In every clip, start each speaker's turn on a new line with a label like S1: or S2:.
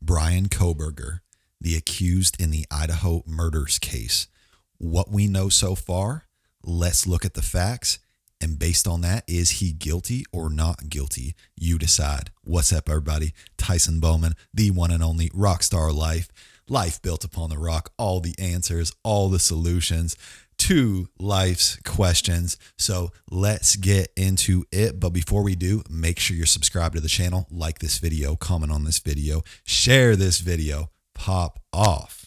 S1: Brian Kohberger, the accused in the Idaho murders case. What we know so far, let's look at the facts. And based on that, is he guilty or not guilty? You decide. What's up, everybody? Tyson Bowman, the one and only Rockstar Life. Life built upon the rock. All the answers, all the solutions to life's questions. So let's get into it. But before we do, make sure you're subscribed to the channel, like this video, comment on this video, share this video, pop off.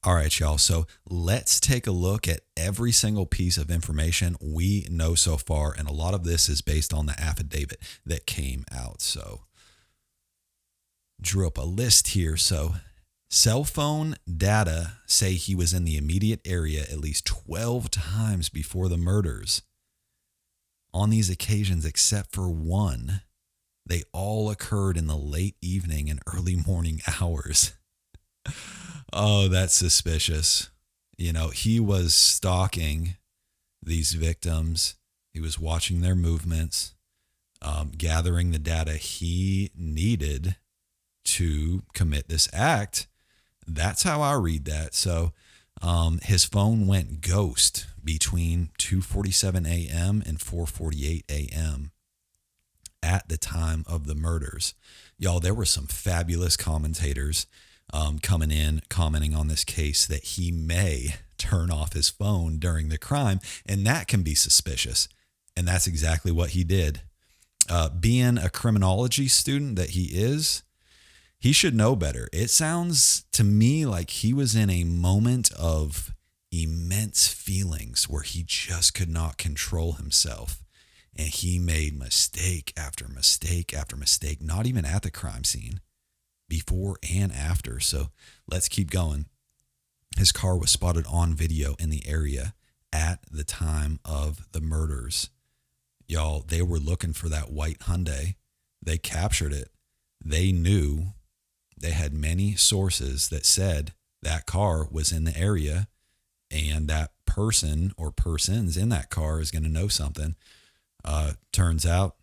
S1: All right, y'all. So let's take a look at every single piece of information we know so far. And a lot of this is based on the affidavit that came out. So drew up a list here. So cell phone data say he was in the immediate area at least 12 times before the murders. On these occasions, except for one, they all occurred in the late evening and early morning hours. Oh, that's suspicious. You know, he was stalking these victims. He was watching their movements, gathering the data he needed to commit this act. That's how I read that. So his phone went ghost between 2:47 a.m. and 4:48 a.m. at the time of the murders. Y'all, there were some fabulous commentators coming in, commenting on this case that he may turn off his phone during the crime, and that can be suspicious. And that's exactly what he did. Being a criminology student that he is, he should know better. It sounds to me like he was in a moment of immense feelings where he just could not control himself. And he made mistake after mistake after mistake, not even at the crime scene, before and after. So let's keep going. His car was spotted on video in the area at the time of the murders. Y'all, they were looking for that white Hyundai. They captured it. They knew. They had many sources that said that car was in the area, and that person or persons in that car is going to know something. Turns out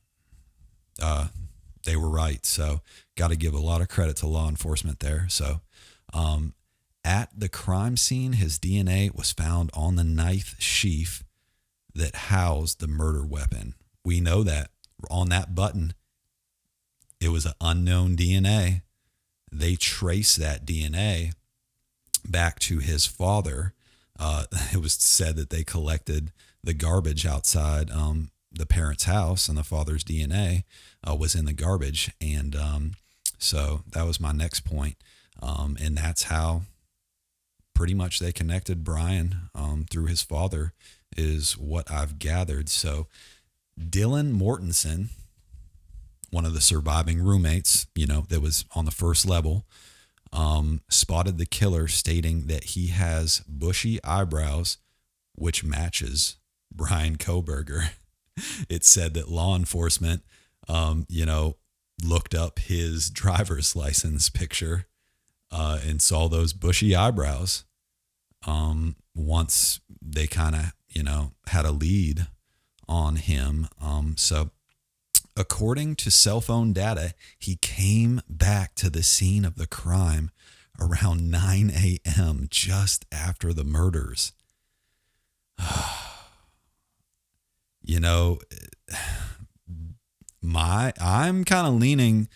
S1: they were right. So got to give a lot of credit to law enforcement there. So at the crime scene, his DNA was found on the knife sheath that housed the murder weapon. We know that on that button, it was an unknown DNA. They traced that DNA back to his father. It was said that they collected the garbage outside the parents' house, and the father's DNA was in the garbage. And so that was my next point. And that's how pretty much they connected Bryan through his father, is what I've gathered. So Dylan Mortensen, one of the surviving roommates, you know, that was on the first level, spotted the killer, stating that he has bushy eyebrows, which matches Brian Kohberger. It said that law enforcement, looked up his driver's license picture and saw those bushy eyebrows once they kind of, had a lead on him. So according to cell phone data, he came back to the scene of the crime around 9 a.m. just after the murders. I'm kind of leaning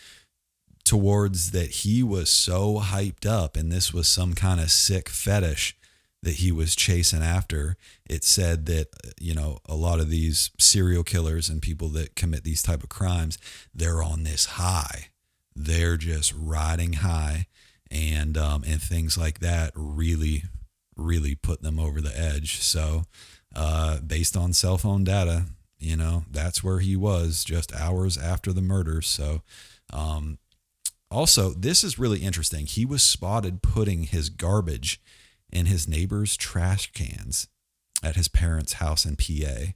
S1: towards that he was so hyped up and this was some kind of sick fetish that he was chasing after. It said that, a lot of these serial killers and people that commit these type of crimes, they're on this high. They're just riding high, and things like that really, really put them over the edge. So based on cell phone data, that's where he was just hours after the murder. So also, this is really interesting. He was spotted putting his garbage in his neighbor's trash cans at his parents' house in PA.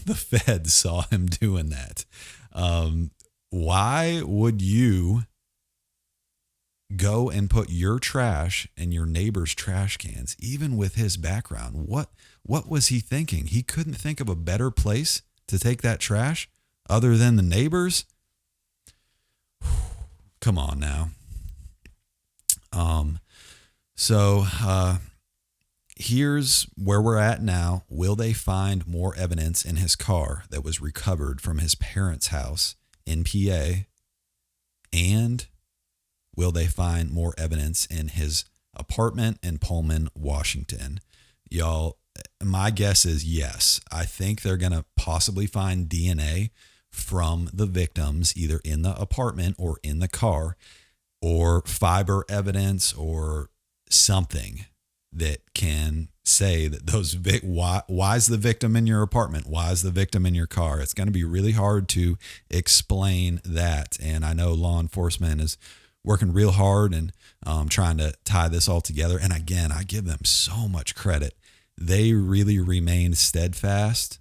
S1: The feds saw him doing that. Why would you go and put your trash in your neighbor's trash cans, even with his background. What was he thinking? He couldn't think of a better place to take that trash other than the neighbors. Come on now. So here's where we're at now. Will they find more evidence in his car that was recovered from his parents' house in PA? And will they find more evidence in his apartment in Pullman, Washington? Y'all, my guess is yes. I think they're going to possibly find DNA from the victims either in the apartment or in the car, or fiber evidence or something that can say that those why is the victim in your apartment? Why is the victim in your car? It's going to be really hard to explain that. And I know law enforcement is working real hard and trying to tie this all together. And again, I give them so much credit. They really remained steadfast.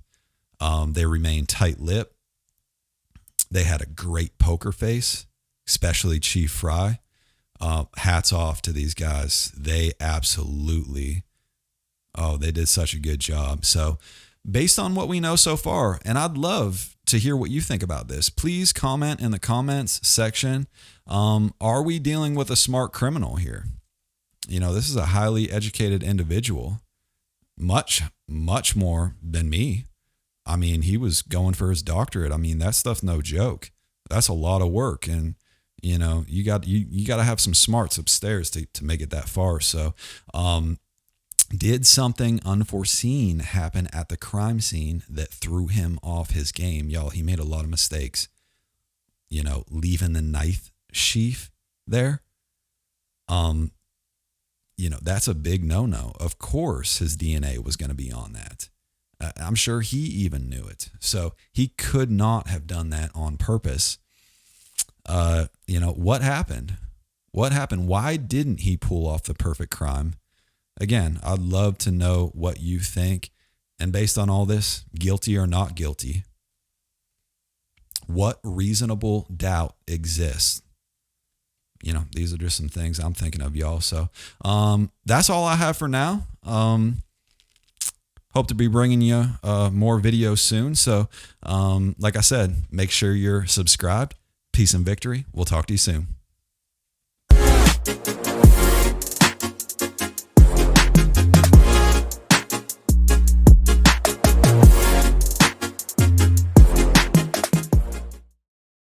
S1: They remained tight-lipped. They had a great poker face, especially Chief Fry. Hats off to these guys. They absolutely, they did such a good job. So based on what we know so far, and I'd love to hear what you think about this, please comment in the comments section. Are we dealing with a smart criminal here? You know, this is a highly educated individual, much, much more than me. I mean, he was going for his doctorate. I mean, that stuff's no joke. That's a lot of work. And, you know, you got to have some smarts upstairs to make it that far. So, did something unforeseen happen at the crime scene that threw him off his game? Y'all, he made a lot of mistakes, you know, leaving the knife sheath there. You know, that's a big no-no. Of course, his DNA was going to be on that. I'm sure he even knew it. So he could not have done that on purpose. You know, what happened? What happened? Why didn't he pull off the perfect crime? Again, I'd love to know what you think. And based on all this, guilty or not guilty, what reasonable doubt exists? You know, these are just some things I'm thinking of, y'all. So that's all I have for now. Hope to be bringing you more videos soon. So like I said, make sure you're subscribed. Peace and victory. We'll talk to you soon.